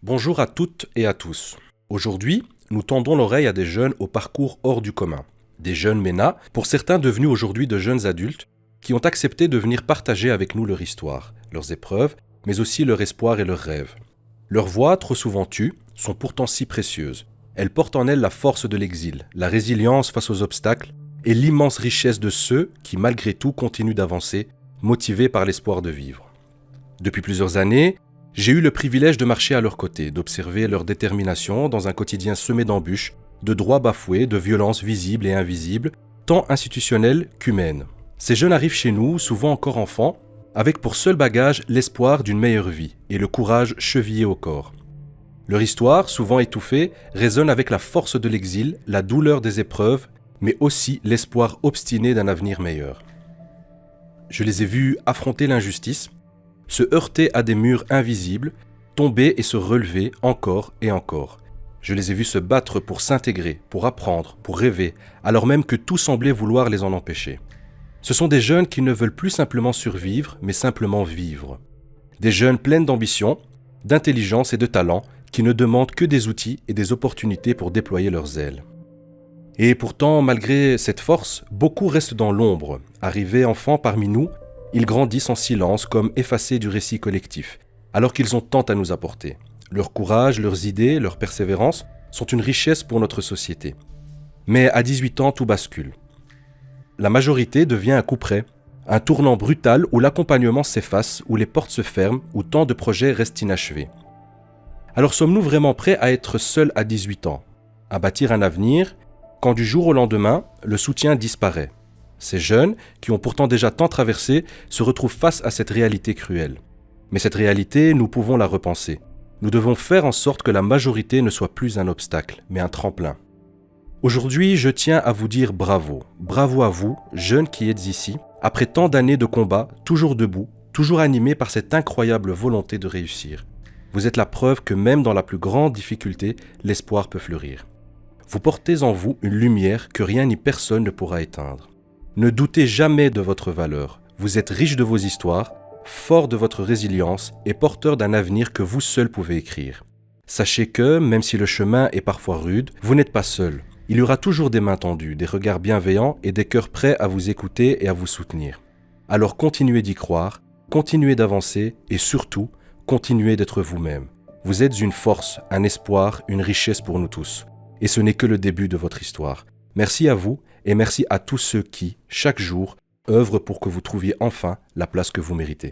Bonjour à toutes et à tous. Aujourd'hui, nous tendons l'oreille à des jeunes au parcours hors du commun. Des jeunes MENA, pour certains devenus aujourd'hui de jeunes adultes, qui ont accepté de venir partager avec nous leur histoire, leurs épreuves, mais aussi leur espoir et leurs rêves. Leurs voix, trop souvent tues, sont pourtant si précieuses. Elles portent en elles la force de l'exil, la résilience face aux obstacles et l'immense richesse de ceux qui, malgré tout, continuent d'avancer, motivés par l'espoir de vivre. Depuis plusieurs années, j'ai eu le privilège de marcher à leur côté, d'observer leur détermination dans un quotidien semé d'embûches, de droits bafoués, de violences visibles et invisibles, tant institutionnelles qu'humaines. Ces jeunes arrivent chez nous, souvent encore enfants, avec pour seul bagage l'espoir d'une meilleure vie et le courage chevillé au corps. Leur histoire, souvent étouffée, résonne avec la force de l'exil, la douleur des épreuves, mais aussi l'espoir obstiné d'un avenir meilleur. Je les ai vus affronter l'injustice, se heurter à des murs invisibles, tomber et se relever encore et encore. Je les ai vus se battre pour s'intégrer, pour apprendre, pour rêver, alors même que tout semblait vouloir les en empêcher. Ce sont des jeunes qui ne veulent plus simplement survivre, mais simplement vivre. Des jeunes pleines d'ambition, d'intelligence et de talent, qui ne demandent que des outils et des opportunités pour déployer leurs ailes. Et pourtant, malgré cette force, beaucoup restent dans l'ombre. Arrivés enfants parmi nous, ils grandissent en silence comme effacés du récit collectif, alors qu'ils ont tant à nous apporter. Leur courage, leurs idées, leur persévérance sont une richesse pour notre société. Mais à 18 ans, tout bascule. La majorité devient un couperet, un tournant brutal où l'accompagnement s'efface, où les portes se ferment, où tant de projets restent inachevés. Alors sommes-nous vraiment prêts à être seuls à 18 ans, à bâtir un avenir, quand du jour au lendemain, le soutien disparaît? Ces jeunes, qui ont pourtant déjà tant traversé, se retrouvent face à cette réalité cruelle. Mais cette réalité, nous pouvons la repenser. Nous devons faire en sorte que la majorité ne soit plus un obstacle, mais un tremplin. Aujourd'hui, je tiens à vous dire bravo. Bravo à vous, jeunes qui êtes ici, après tant d'années de combat, toujours debout, toujours animés par cette incroyable volonté de réussir. Vous êtes la preuve que même dans la plus grande difficulté, l'espoir peut fleurir. Vous portez en vous une lumière que rien ni personne ne pourra éteindre. Ne doutez jamais de votre valeur. Vous êtes riche de vos histoires, fort de votre résilience et porteur d'un avenir que vous seul pouvez écrire. Sachez que, même si le chemin est parfois rude, vous n'êtes pas seul. Il y aura toujours des mains tendues, des regards bienveillants et des cœurs prêts à vous écouter et à vous soutenir. Alors continuez d'y croire, continuez d'avancer et surtout, continuez d'être vous-même. Vous êtes une force, un espoir, une richesse pour nous tous. Et ce n'est que le début de votre histoire. Merci à vous et merci à tous ceux qui, chaque jour, œuvrent pour que vous trouviez enfin la place que vous méritez.